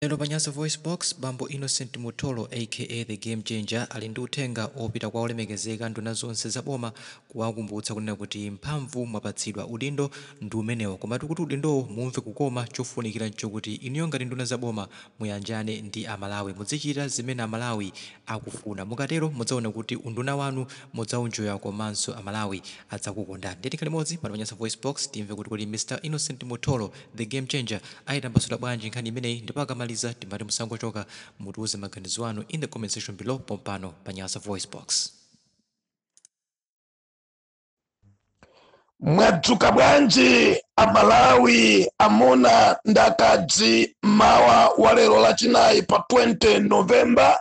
Lero Panyasa Voice Box Bambo Innocent Mutolo aka The Game Changer ali ndi uthenga opita kwa olemekezeka nduna zonse zaboma kuwakumbutsa kunena kuti mphamvu mwapatsidwa udindo ndi umenewo komatu kuti udindowo mumve kukoma chofunikira nchokuti inuyo ngati nduna zaboma muyanjane ndi Amalawi muzichita zimene Amalawi akufuna mukatero mudzaona kuti unduna wanu mudzaunjoya komanso Amalawi adzakukondani. Ndeti kalimodzi pa Panyasa Voice Box timve kuti kuli Mr. Innocent Mutolo The Game Changer ayitambasula bwanji nkhani imeneyi ndipo akamaliza timati musangochoka mutiuze maganizo anu in the comment section below pompano Panyasa Voice Box. Mwadzuka bwanji Amalawi amuna ndakadzi mawa walero lachinayi pa 20 November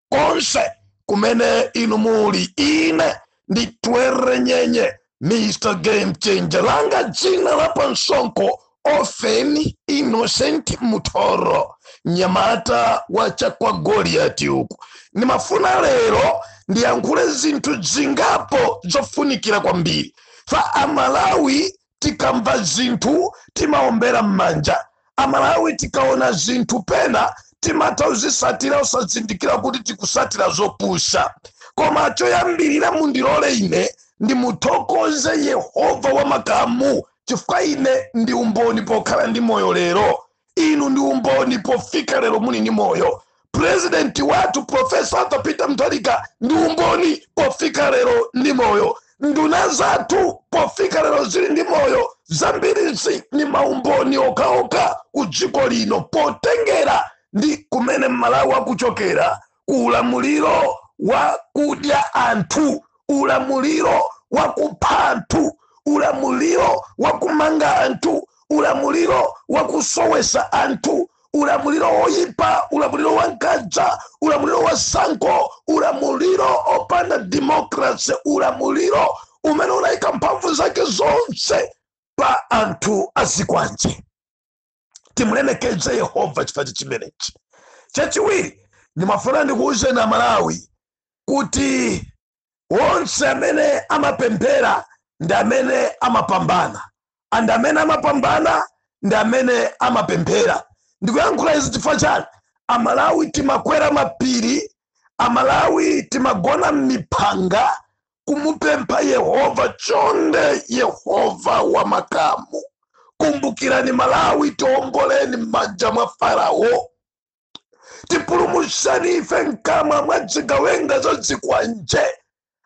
konse kumene inu muli ine ndi Twere Nyenye Mr. Game Changer langa dzina la pansonko Ofeni Innocent Mutolo nyamata wacha kwa Goliath uku. Nimafuna lero ndiyankhule zinthu zingapo zofunikira kwambiri. Fa Amalawi tikamva zinthu timaombera m'manja. Amalawi tikaona zinthu pena timatawuzisatira usazindikira kuti tikusatira zopusha. Koma choyambirira mundilole ine ndimuthokoze Yehova wa makamu chifukwa ine ndi umboni pokhala ndi moyo lero. Inu ndi umboni pofika lero muli ndi moyo. President watu Professor Arthur Peter Mutharika ndi umboni pofika lero ndi moyo. Nduna zathu pofika lero zili ndi moyo. Zambirizi ni maumboni okaoka kudziko lino potengera ndi kumene Malawi akuchokera. Ulamuliro wa kudya anthu, ulamuliro wa kupha anthu, ulamuliro wa kumanga anthu, ulamuliro wa kusowesa anthu, ulamuliro oyipa, ulamuliro wa nkadza, ulamuliro wa sanko, ulamuliro opanda democracy, ulamuliro umene unayika mphamvu zake zonse pa anthu azikwanje. Timulemekeze Yehova chifukwa chimenechi. Chachiwiri ndimafuna ndikuwuzeni Amalawi kuti onse amene amapemphera ndi amene amapambana, and amene amapambana ndi amene amapemphera. Ndikuyankhula izi chifukwa chani? Amalawi timakwera mapiri, Amalawi timagona m'mipanga kumupempha Yehova. Chonde Yehova wa makamu, kumbukirani Malawi, tiomboleni m'manja mwa Farao, tipulumutseni ife mkamwa mwa zigawenga zodzikwanje.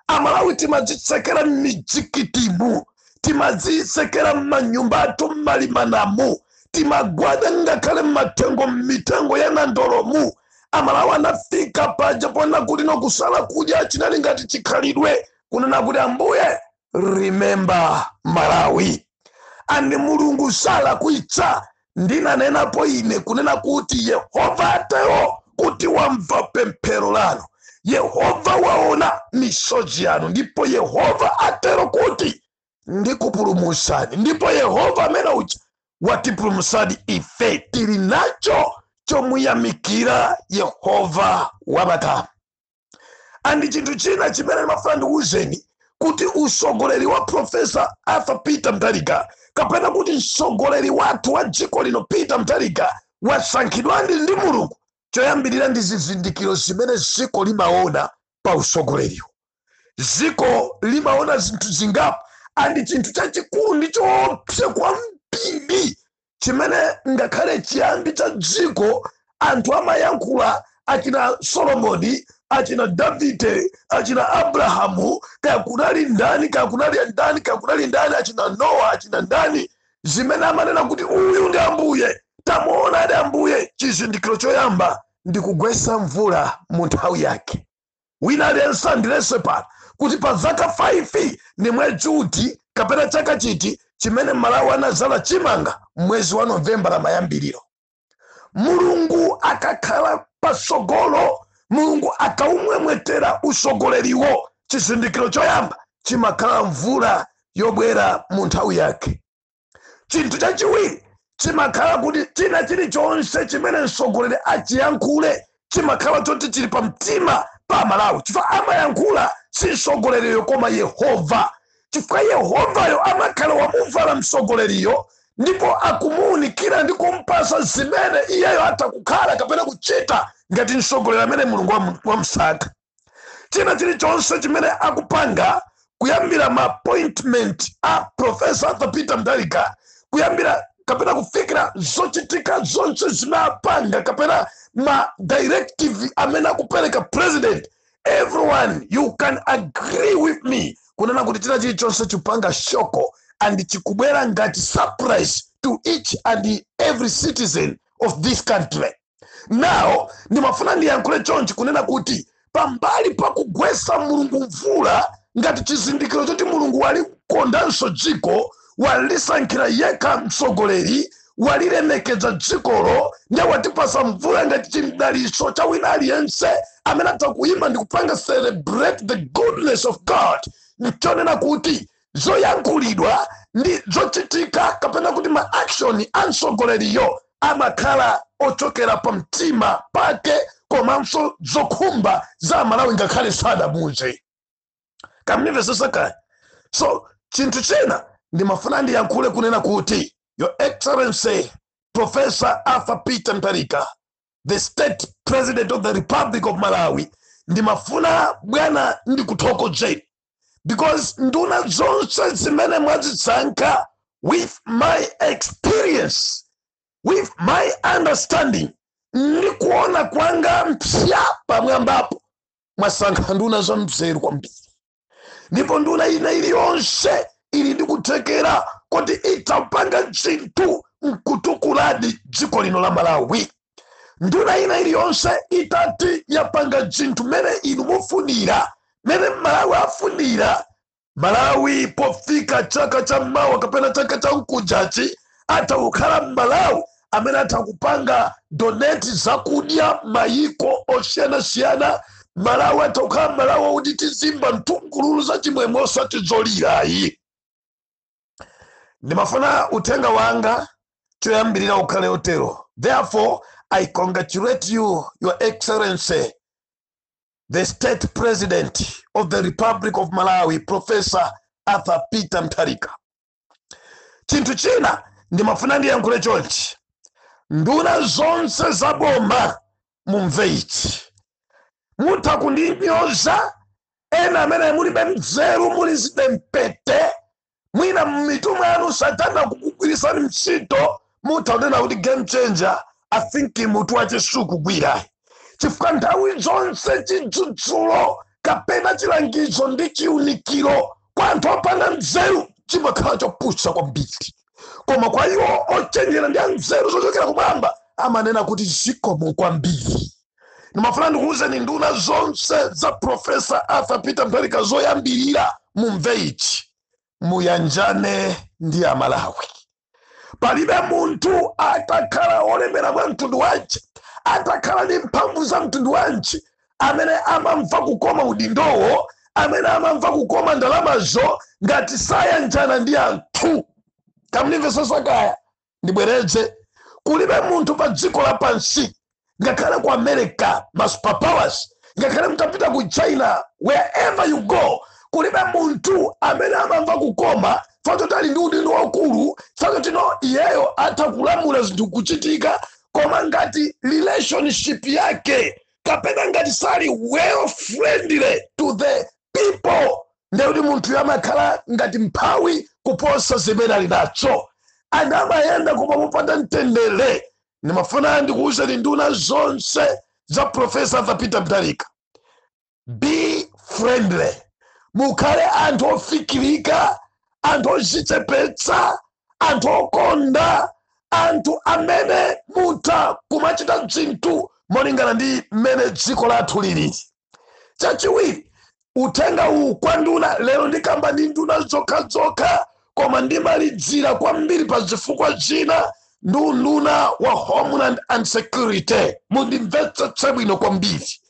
Amalawi timadzitsekera m'mijikitimu, timadzisekera m'manyumba athu m'malimanamu, timagwada ngakhale m'matengo m'mitengo ya nandolomu. Amalawi anafika paja pona kuti kusala kudya chinali ngati chikhalidwe kunena kuti Ambuye remember Malawi. Ani Mulungu sala kuitsa. Ndinanenapo ine kunena kuti Yehova atero kuti wamva pemphero lanu, Yehova waona misozi yanu, ndipo Yehova atero kuti ndikupulumusani, ndipo Yehova amene uja watipulumusani ife tili nacho chomuyamikira Yehova wa makamu. Andi chinthu china chimene ndimafuna ndikuwuzeni kuti usogoleri wa Professor Arthur Peter Mutharika kapena kuti msogoleri wathu wa dziko lino Peter Mutharika wasankhidwa ndi Mulungu. Choyambirira ndi zizindikiro zimene dziko limaona pa usogoleriwo. Dziko limaona zinthu zingapo, andi chinthu chachikulu ndi choopsa kwambiri chimene ngakhale chiyambi cha dziko anthu amayankhula, achina Solomoni, achina Davide, achina Abrahamu, kaya kunali ndani, kaya kunali ndani, kaya kunali ndani, achina Noah, achina ndani, zimene amanena kuti uyu ndi Ambuye, tamuona ndi Ambuye. Chizindikiro choyamba ndi kugwesa mvula mu nthawi yake. Wina aliyense andilese pano kuti pa zaka 5 ni mwezi uti kapena chaka chiti chimene Malawi anazala chimanga mwezi wa Novemba la mayambiriro. Mulungu akakhala pasogolo, Mulungu akaumwemwetera usogoleriwo, chizindikiro choyamba chimakhala mvula yobwera mu nthawi yake. Chinthu chachiwiri chimakhala kuti china chilichonse chimene msogoleri achiyankhule chimakhala choti chili pa mtima pa Malawi. Chifukwa amayankhula si msogoleriyo koma Yehova. Chifukwa Yehovayo amakhala wamuvala msogoleriyo ndipo akumuunikira ndi kumpasa zimene iyeyo atakukhala kapena kuchita ngati msogolera amene mulungu wamusankha. China chilichonse chimene akupanga kuyambira ma appointment a Professor Arthur Peter Mutharika, kuyambira kapena kufikira zochitika zonse zimapanga kapena ma directive amene akupereka president, everyone you can agree with me kunena kuti china chilichonse chipanga shoko and chikubwera ngati surprise to each and every citizen of this country. Now ndimafuna ndiyankhule chonchi kunena kuti pambali pakugwesa mulungu mvula ngati chizindikiro choti mulungu wali kondanso dziko, walisankhira yekha mtsogoleri, walilemekeza dzikolo, ndi watipasa mvula ngati chidaliso cha wina aliyense amene atakuyima ndi kupanga celebrate the goodness of God. Nchonena kuti zoyankhulidwa ndi zochitika kapena kuti ma action a mtsogoleriyo amakhala ochokera pa mtima pake, komanso zokhumba za Malawi ngakhale sadamuze. Kamnivesesa kaya. So chinthu china ndimafuna ndiyankhule kunena kuti Your Excellency Professor Arthur Peter Mutharika, the State President of the Republic of Malawi, ndimafuna bwana ndikuthokozeni because nduna zonse zimene mwazisankha with my experience, with my understanding, ndikuona kwanga mpsya pamwambapo mwasankha nduna za mzeru kwambiri. Ndipo nduna ina iliyonse ili ndikuthekera kuti itapanga chinthu mkutukuladi dziko lino la Malawi. Nduna ina iliyonse itati yapanga chinthu mene inu mufunira, mene Malawi afunira, Malawi pofika chaka cha mawa kapena chaka cha mkujachi atakukhala Malawi amene atakupanga donate zakudya mayiko osiyana-siyana. Malawi atakukhala Malawi kuti tizimba mtungululu za chimwemwe osati zolirayi. Ndimafuna uthenga wanga choyambirira ukhale otero. Therefore, I congratulate you, Your Excellency, the State President of the Republic of Malawi, Professor Arthur Peter Mutharika. Chinthu china ndimafuna ndiyankhule chonchi. Nduna zonse zaboma mumve ichi. Mutakundinyoza ena amene mulibe mzeru, mulibe mpete, mwina mmitu mwanu satana kukugwirisani ntchito, mutanena kuti game changer, I think mutu wachisuku gwira. Chifukwa nthawi zonse chidzudzulo kapena chilangizo ndi chiunikiro kwa anthu opanda mzeru chimakhala chopusha kwambiri. Koma kwa iwo ochenjera ndi mzeru zochokera kumwamba amanena kuti zikomo kwambiri. Ndimafuna ndikuwuzeni nduna zonse za Professor Arthur Peter Mutharika zoyambirira mumve ichi. Muyanjane ndi Amalawi. Palibe munthu atakhala olemera mwa mtundu wanje, atakhala ndi mphamvu za mtundu wanje, amene amamva kukoma udindowo, amene amamva kukoma ndalamazo ngati sayanjana ndi anthu. Kamnimvesesa kaya ndibwereze, kulibe munthu pa dziko lapansi, ngakhale ku America, ma superpowers, ngakhale mutapita ku China, wherever you go, kulibe munthu amene amamva kukoma fatoti ali ndi udindo waukulu, fatoti no iyeyo atakulamula zinthu kuchitika, koma ngati relationship yake kapena ngati sali well friendly to the people, ndekuti munthu yamakhala ngati mphawi kuposa zimene ali nacho, anamayenda koma mupanda mtendere. Ndimafuna ndikuwuzeni nduna zonse za Professor Arthur Peter Mutharika, be friendly. Mukhale anthu ofikirika, anthu ozichepetsa, anthu okonda, anthu amene mutha kumachita zinthu molingana ndi mmene dziko lathu lili. Chachiwiri, uthenga uwu kwa nduna lero ndikamba ndi nduna zokhazokha, koma ndimalidzira kwambiri pa zifukwa zina ndi nduna wa Homeland and Security. Mundimvetse bwino kwambiri.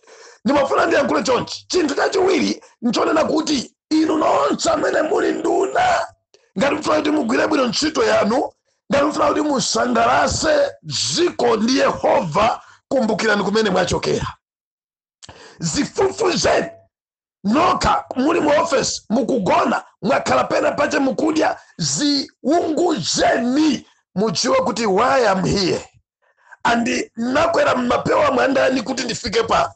Ndimafuna ndiyankhule chonchi. Chinthu chachiwiri nchonena kuti inu nonse amene muli nduna, ngati mufuna kuti mugwire bwino ntchito yanu, ngati mufuna kuti musangalase dziko ndi Yehova, kumbukirani kumene mwachokera. Zifufuzeni nokha muli mu office mukugona, mwakhala pena pache mukudya, ziunguzeni mudziwe kuti why I'm here. Andi nakwera mmapewa mwandani kuti ndifike pa.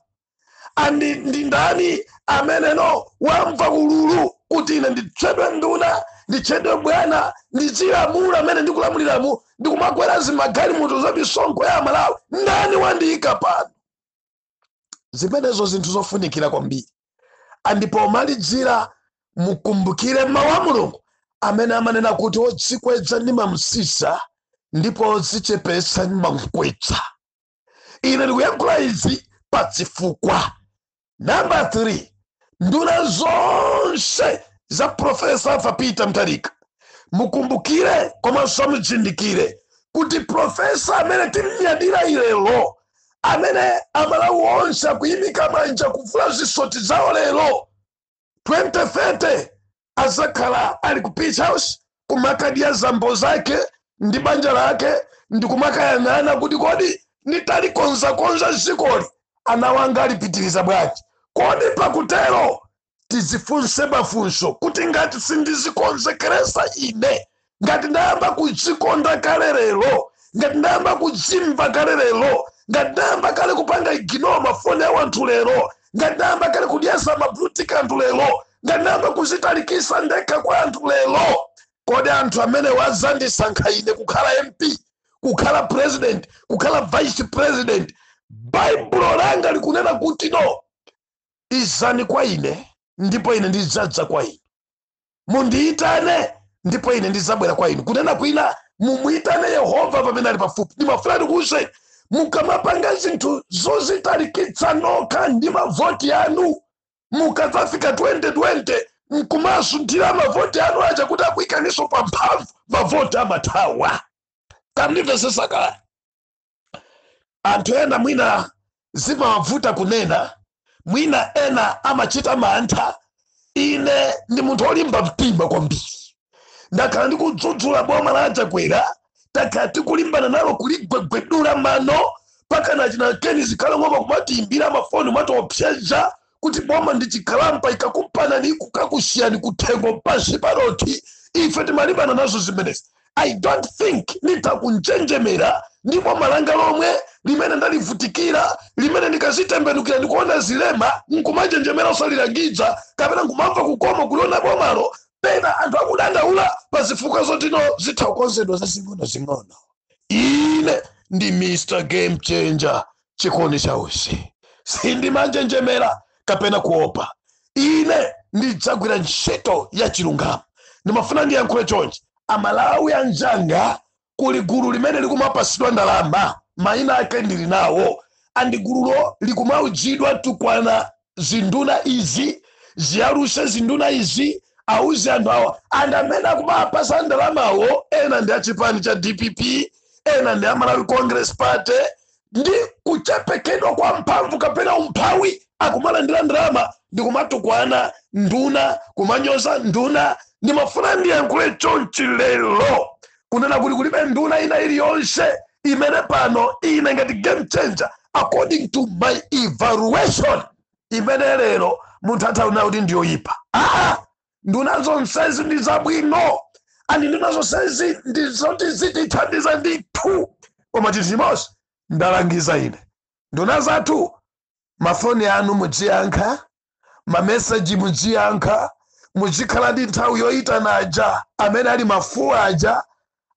Andi ndi ndani ameneno wamva ululu kuti ine nditchedwe nduna, nditchedwe bwana, ndizilamula amene ndikulamuliramu, ndikumakwera zimagali mutu za misonkho ya Malawi. Ndani wandiyika pano? Zimenezo zinthu zofunikira kwambiri. Ndipo pomaliza mukumbukire mawu a Mulungu amene amanena kuti odzikweza ndimamusisa ndipo odzichepetsa ndimamukweza. Ine ndikuyankhula izi pa chifukwa. Number 3, nduna zonse za Profesa Arthur Peter Mutharika mukumbukire komanso muchindikire kuti profesa amene timnyadira lero, amene Amalawi onse akuyimika manja kuvula zisoti zawo lero 2030 azakhala ali ku Peace House kumakadya zambo zake ndi banja lake, ndi kumakayang'ana kuti kodi nditalikonzakonza zikoli ana wanga alipitiriza bwanji. Kodi pakutero tizifunse mafunso kuti ngati sindizikonzekeresa ine, ngati ndayamba kudzikonda kale lero, ngati ndayamba kudzimva kale lero, ngati ndayamba kale kupanga ignore mafoni ya anthu lero, ngati ndayamba kale kudyesa mablutika anthu lero, ngati ndayamba kuzitalikisa ndekha kwa anthu lero, kodi anthu amene wazandisankha ine kukhala MP, kukhala president, kukhala vice president, Baibulo langa likunena kuti no, izani kwa ine ndipo ine ndizadza kwa inu, mundiitane ndipo ine ndizabwera kwa inu. Kunena kwina mumuitane Yehova pamene ali pafupi. Ndimafuna kuwuzeni mukamapanga zinthu zozitalikitsa nokha ndi mavoti anu, mukadzafika 2020 nkumasunthira mavoti anu aja kuti akuyikaniso pa mphamvu, mavoti amathawa. Kamndimvesesa kale anthu ena mwina zimawavuta kunena, mwina ena amachita mantha. Ine ndi munthu olimba mtima kwambiri, ndakhala ndikudzudzula boma la Achakwera, takhala tikulimbana nalo kuligwegwedula mano paka nachina keni zikhala ng'oma kumatiimbira mafoni matiopseza kuti boma ndichikhalampa ikakumpana ni kukakusiyani kuthengo pansi paroti. Ife timalimbana nazo zimenezi. I don't think nitakunjenjemera ndi boma langa lomwe limene ndalivutikira, limene ndikazitembenukira ndikuona zilema nkumanjenjemera osalilangidza kapena nkumamva kukoma kuliona bomalo pena anthu akudandaula pa zifukwa zotino zitha kukonzedwa zazing'ono. Ine ndi Mr. Game Changer chikoni chausi, sindimanjenjemera kapena kuopa. Ine ndidzagwira ntchito ya chilungamo. Ndimafuna ndiyankhule chonchi, Amalawi anjanga kuli gulu limene likumapasidwa ndalama, mayina ake ndili nawo, andi gululo likumaujidwa tukwana zinduna izi, ziyaruse zinduna izi, auzi anthu awa. Andi amene akumapasa ndalamawo ena ndi achipani cha DPP, ena ndi Amalawi Congress Party, ndi kuchepekedwa kwa mphamvu kapena umphawi akumalandira ndalama ndi kumatukwana nduna, kumanyoza nduna. Ndimafuna ndiyankhule chonchi lero kunena kuti kulibe nduna ina iliyonse imene pano ine ngati Game Changer according to my evaluation imene lero munthu athauna kuti ndiyoyipa. Nduna zonsezi ndi zabwino, ani nduna zonsezi ndizoti zitithandiza ndithu, koma chinthu chimodzi ndalangiza ine, nduna zathu mafoni anu mudziyankha, mameseji mudziyankha, muzikhala ndi nthawi yoyitana aja amene ali mafuwa aja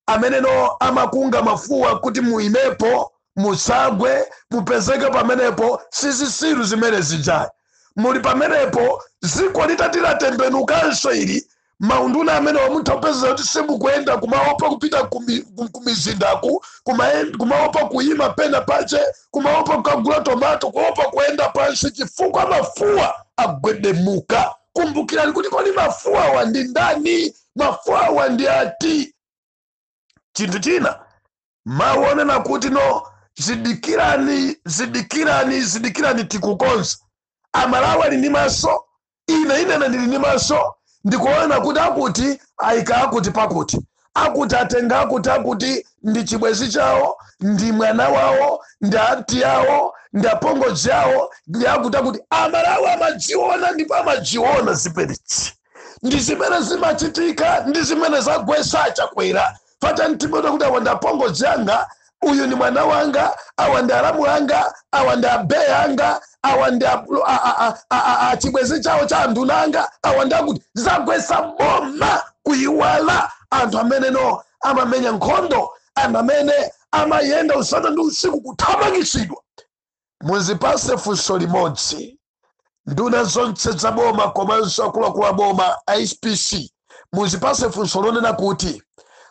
amene no amakunga mafuwa kuti muimepo musagwe mupezeke pamenepo. Sizisiru zimene zijayi muli pamenepo, ziko litatilatembenukanso ili maunduna amene wamutapeza kuti simukuyenda kumaopa kupita kumizindaku, kumaopa kuyima pena pache, kumaopa kukagula tomato, kuopa kuenda pansi chifukwa mafuwa agwedemuka. Kumbukirani kuti kodi mafuwa wandi ndani, mafuwa wandi ati. Chinthu china maonena kuti no zidikirani tikukonza. Amalawi ali ndi maso, ine ndili ndi maso, ndikuona kuti akuti ayika akuti pakuti, akuti atenga akuti ndi chibwezi chawo, ndi mwana wawo, ndi anti yawo, ndi apongozi yawo, ndi akuti Amalawi amadziona ndipo amadziona zimenezi. Ndi zimene zimachitika, ndi zimene zagwesa Achakwera pata mtima kuti awanda pongo janga uyu ni mwana wanga awanda alamu anga awanda abe anga awanda chibwezi chawo cha ndunanga awanda kuti zagwesa boma kuiwala anthu amene no amamenya nkhondo anthu amene amayenda usana ndi usiku kuthamangitsidwa. Muzipase funso limodzi nduna zonse za boma komanso akuluakulu a boma ISPC, muzipase funso lonena kuti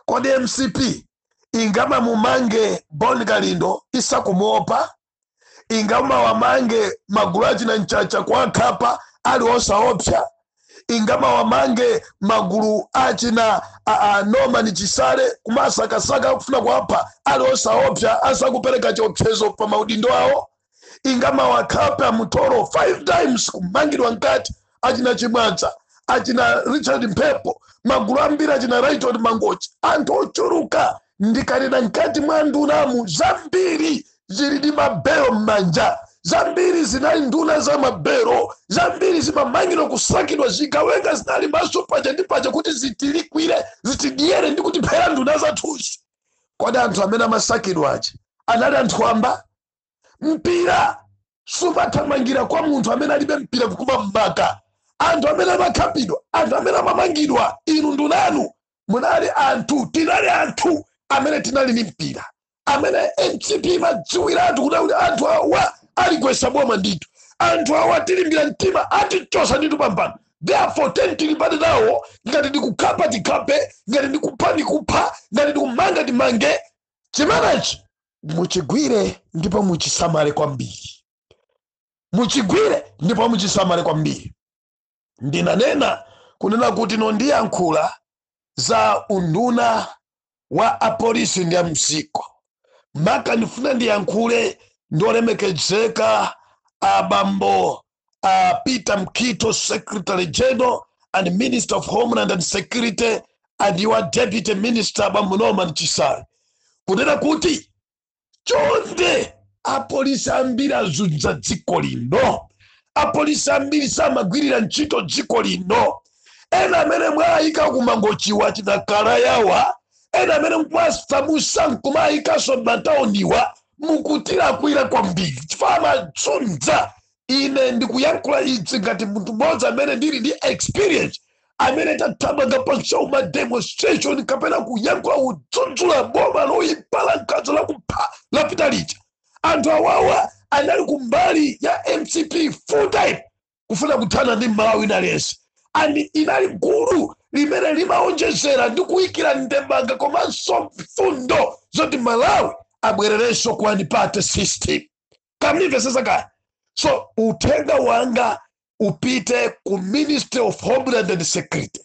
kodi MCP ingama mumange Boni Kalindo isakumuopa, ingama wamange magulu achina Nchacha kwa Khapa ali osaopsa, ingama wamange magulu achina Norman Chisale kumasakasaka kufuna kuapa ali osaopsa asakupereka chiopsezo pa maudindo awo, ingama Wakhape Mutoro 5 times kumangidwa nkati achina Chimwadza achina Richard Mphepo magulu ambiri achina Rayton Mangochi anthu ochuluka ndikalira nkati mwa ndunamu zambiri zili ndi mabero m'manja, zambiri zinali nduna za mabero, zambiri zimamangidwa kusakidwa zigawenga zinali maso paja ndi paja kuti zitilikwire zitidyere ndi kutiphera nduna zathuzi. Kodi anthu amene amasakidwa achi anali anthu amba? Mpira sumathamangira kwa munthu amene alibe mpira kukuma m'maka. Anthu amene amakhapidwa, anthu amene amamangidwa, inu ndunanu munali anthu, tinali anthu amene tinali ni mpira, amene MCP madziwiratu kuti anthu awa aligwesa boma ndithu, anthu awa tilimbira mtima atichosa ndithu pambano. Therefore tilimbane nawo, ngati ndikukhapa tikhape, ngati ndikupha ndikupha, ngati ndikumanga timange. Chimenechi muchigwire ndipo muchisamale kwambiri, muchigwire ndipo muchisamale kwambiri. Ndinanena kunena kuti nondiyankhula za unduna wa apolisi ndi amziko, maka ndifuna ndiyankhule ndolemekezeka abambo Peter Mkito, Secretary General and Minister of Homeland and Security, and your Deputy Minister bambo Norman Chisale, kunena kuti chonde apolisi ambiri azunza dziko lino, apolisi ambiri samagwirira ntchito dziko lino, ena amene mwayika kumangochiwa chinakala yawa, ena amene mwasamusa nkumayikaso mataoniwa mukutira kwira kwambiri chifukwa amazunza. Ine ndikuyankhula idzi ngati munthu mmodzi amene ndili ndi experience, amene tathamanga panso ma demonstration kapena kuyankhula udzudzula boma loyipala nkhanza lakupha lapita lija. Anthu awawa anali kumbali ya MCP full time kufuna kuthana ndi Malawi nalense, and inali gulu limene limaonjezera ndi kuyikira ndemanga komanso mfundo zoti Malawi abwererenso ku one-party system. Kamnimvesesa kaya. So uthenga wanga upite ku Ministry of Homeland and Security.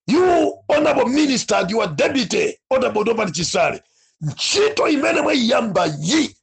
You honorable minister and your deputy honorable Norman Chisale, ntchito imene mwayamba yi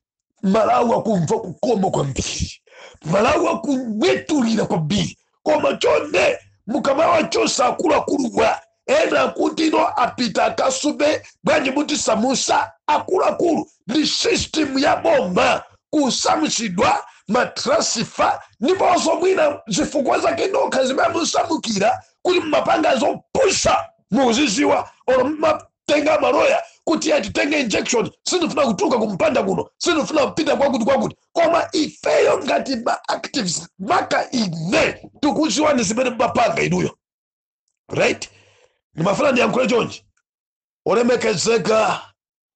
Malawi akumva kukoma kwambiri, Malawi akumwetulira kwambiri, koma chonde mukamawa chosa akuluakuluwa ena kuti ino apita akasube bwanji muti samusa akuluakulu ndi system ya bomba kusamusidwa matrasifa ndiponso mwina zifukwa zake nokha zimene musamukira kuti mmapanga zopusha muziziwa olo mmatenga maloya kuti atitenge injection sinifuna kutuka kumpanda kuno sinifuna kupita kwakuti koma ifeyo ngati ba actives maka ine tukuziwa ni zimene mmapanga inuyo, right? Nimafuna ndiyankhule chonchi olemekezeka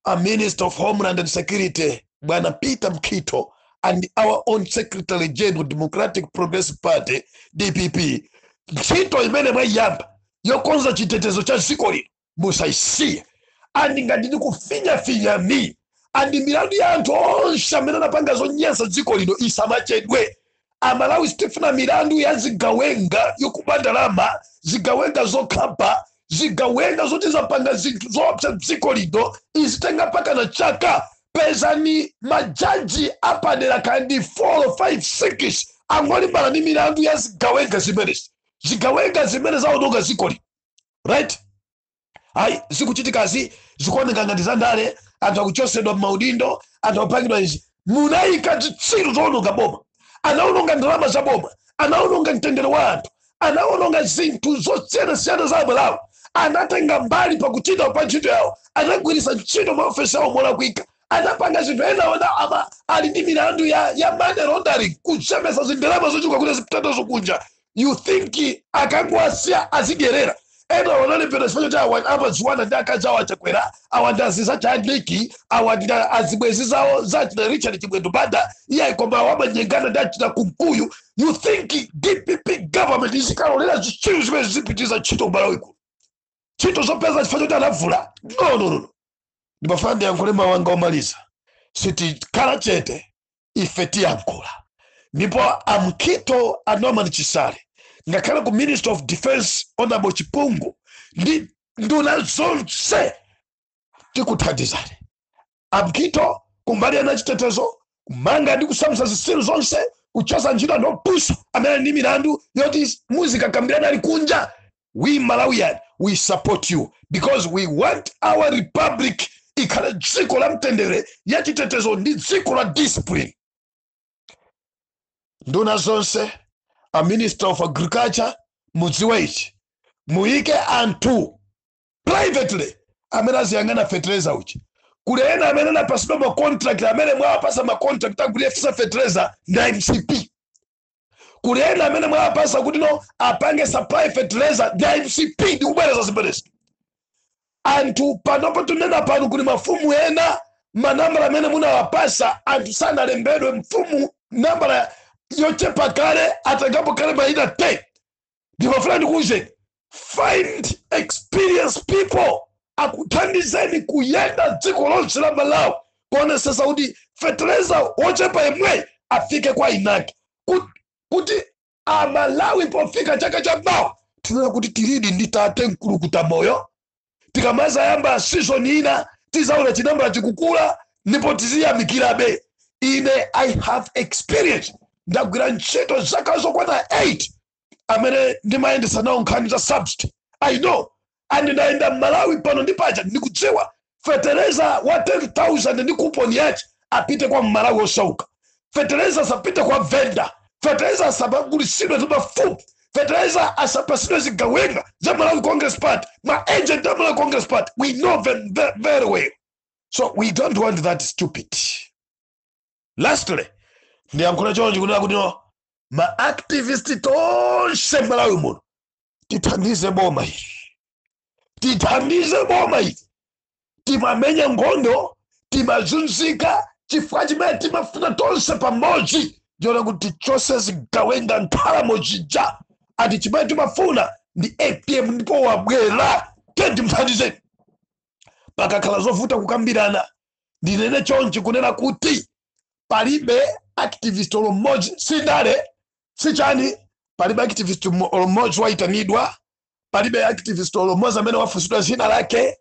a Minister of Homeland and Security bwana Peter Mkito and our own Secretary General Democratic Progressive Party DPP, ntchito imene mwayamba yokonza chitetezo cha dziko lino musaisiye, andi ngati ndikufinya mi andi milandu ya anthu onse amene anapanga zonyansa dziko lino isamachedwe. Amalawi sitifuna milandu ya zigawenga yokuba ndalama, zigawenga zokhapa, zigawenga zoti zapanga zinthu zoopsa dziko lino izitenga paka na chaka. Pezani majaji apadera kandi 4 or 5 6 angolimbana ni milandu ya zigawenga zimene zaononga dziko lino, right? Hai zikuchitikazi zikuoneka ngati zandale, anthu akuchosedwa maudindo, anthu apangidwa izi. Munayika zitsiru zoononga boma, anaononga ndalama za boma, anaononga mtendere wa anthu, anaononga zinthu zosiyana-siyana za Malawi, anatenga mbali pakuchita pa ntchito yawo, anagwiritsa ntchito maofesi awo molakwika, anapanga zinthu ena ona ali ndi milandu ya money laundering, kuchepesa zindalama zochuluka kuti zipitazo kunja. You think akangowasiya azidyerera? Ena wanalipira chifukwa cha amadziwana ndi akazi awo achakwera, awandaziza cha Niki, awandira azibwezi zawo zachita Richard Chibwendo Banda, iye koma wamanyengana ndi achita Kunkuyu. You think DPP government izikalolera zinthu zimene zipitiza ntchito Malawi kuno? Ntchito zopeza chifukwa cha anavula? No. Ndimafuna ndiyankhule mawanga omaliza. Sitikhala chete, ife tiyankhula. Ndipo Amkhito a Norman Chisale, ngakhala ku Minister of Defense Honorable Chipungu, ndi nduna zonse tikuthandizane. Amkhito kumbali ana chitetezo, kumanga ndi kusamsa zisilu zonse, kuchosa ntchito nopusa amene ndi milandu yoti muzika kambirana ali kunja. We Malawian, we support you because we want our republic ikhale dziko la mtendere ya chitetezo ndi dziko la discipline. Nduna zonse, a Minister of Agriculture, mudziwe ichi, muike anthu privately amene aziyang'ana fertilizer uchi. Kuli ena amene anapasidwa ma contract, amene mwawapasa ma contract agulefisa fertilizer na MCP. Kuli ena amene mwawapasa kuti no apange supply fertilizer na MCP ndi kubwereza zimenezi. Anthu panopo tunena pano kuli mafumu ena manambala amene munawapasa anthu sanalembedwe mfumu nambala yochepa kale atakapo kale maina 10. Ndimafuna ndikuuze, find experienced people akuthandizeni kuyenda dziko lonse la Malawi kuonesesa kuti fertilizer wochepa yemwe afike kwa inaki, kuti Malawi pofika chaka cha mawa tinena kuti tilidi ndi tate mkulukuta moyo. Tikamaza yamba season ina tizaona chinambala chikukula ndipo tiziyamikira be. Ine I have experience, ndagwira ntchito zaka zokwana 8 amene ndimayendesa nawo nkhani za subsidy. I know, and ndaenda Malawi pano ndipacha ndikudziwa fertilizer wa 10,000 ndi coupon yache apite kwa Malawi osauka. Fertilizer sapite kwa vendor, fertilizer sabagulisidwe za mafumu, fertilizer asapasidwe zigawenga za Malawi Congress Party, ma agent za Malawi Congress Party. We know them very well, so we don't want that stupid. Lastly, ndiyankhula chonje kunena kuti no ma activist tonse Malawi muno tithandize boma hili, timamenya nkhondo, timazunzika chifukwa chimene timafuna tonse pamodzi ndiona kuti chose zigawenga nkhalamo chija. Ati chimene timafuna ndi APM ndipo wabwera tendi mthandizeni. Pakakhala zovuta kukambirana, ndinene chonje kunena kuti palibe activist olomodzi sindale sichani, palibe activist olomodzi waitanidwa, palibe activist olomodzi amene wafusidwa zina lake.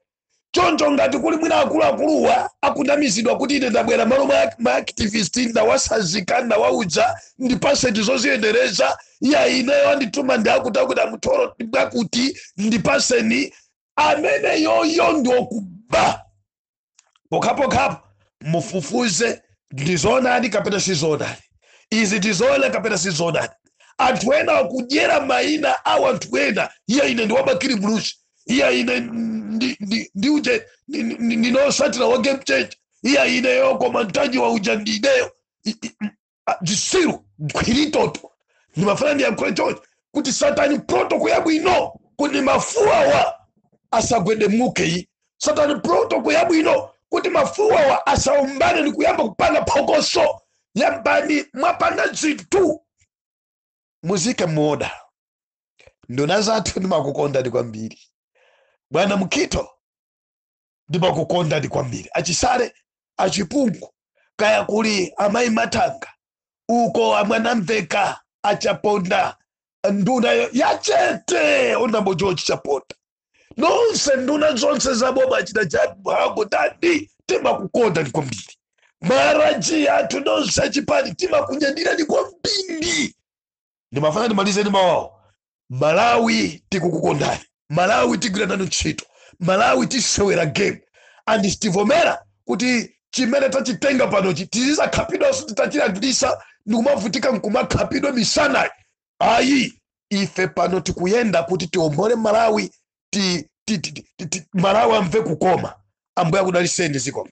Choncho ngati kuli mwina akuluakuluwa akunamizidwa kuti ine ndabwera malo ma activist ndawasazika ndawauza ndipase zoziyendereza, iya ineyo andituma ndiakutakuti mutoro bwakuti ndipaseni, amene yoyo ndiokuba. Pokapo mufufuze ndizonani kapena sizonani, izi ndizone kapena sizonani. Anthu ena akudyera maina awo anthu ena, iya ine ndiwabakiri mulushi, iya ine ndiuje ndinosatira wa game change, iya ine yoko mantaji wa ujandineyo jisiru kwilitoto. Ndimafuna ndiyankhule chonje kuti satani protocol yabwino kuti mafuwa wa asagwede mukeyi, satani protocol yabwino kuti mafuwa wa asaumbane ni kuyamba kupanga phokoso yambani mwapanga zinthu muzike muoda. Nduna zathu ndimakukondani kwambiri. Bwana Mkhito ndimakukondani kwambiri. Achisale, achipungu, kaya kuli amayi Matanga, uko amwanamveka achaponda nduna yachete Honorable George Chaponda. Nonse nduna zonse za boma china chabu hago dadi timakukondani kwambiri. Maraji yatu nonse chipani timakunyandirani kwambiri. Ndimafuna ndimalize ni mawao. Malawi tikukukondani, Malawi tigwirana ntchito, Malawi tisewera game. And Stivomera kuti chimene tachitenga pano tiziza kapidwa titachilandisa ndikumavutika nkumakapidwa misana. Ayi ife pano tikuyenda kuti tiombole Malawi, Malawi amve kukoma ambuye akudaliseni zikoma.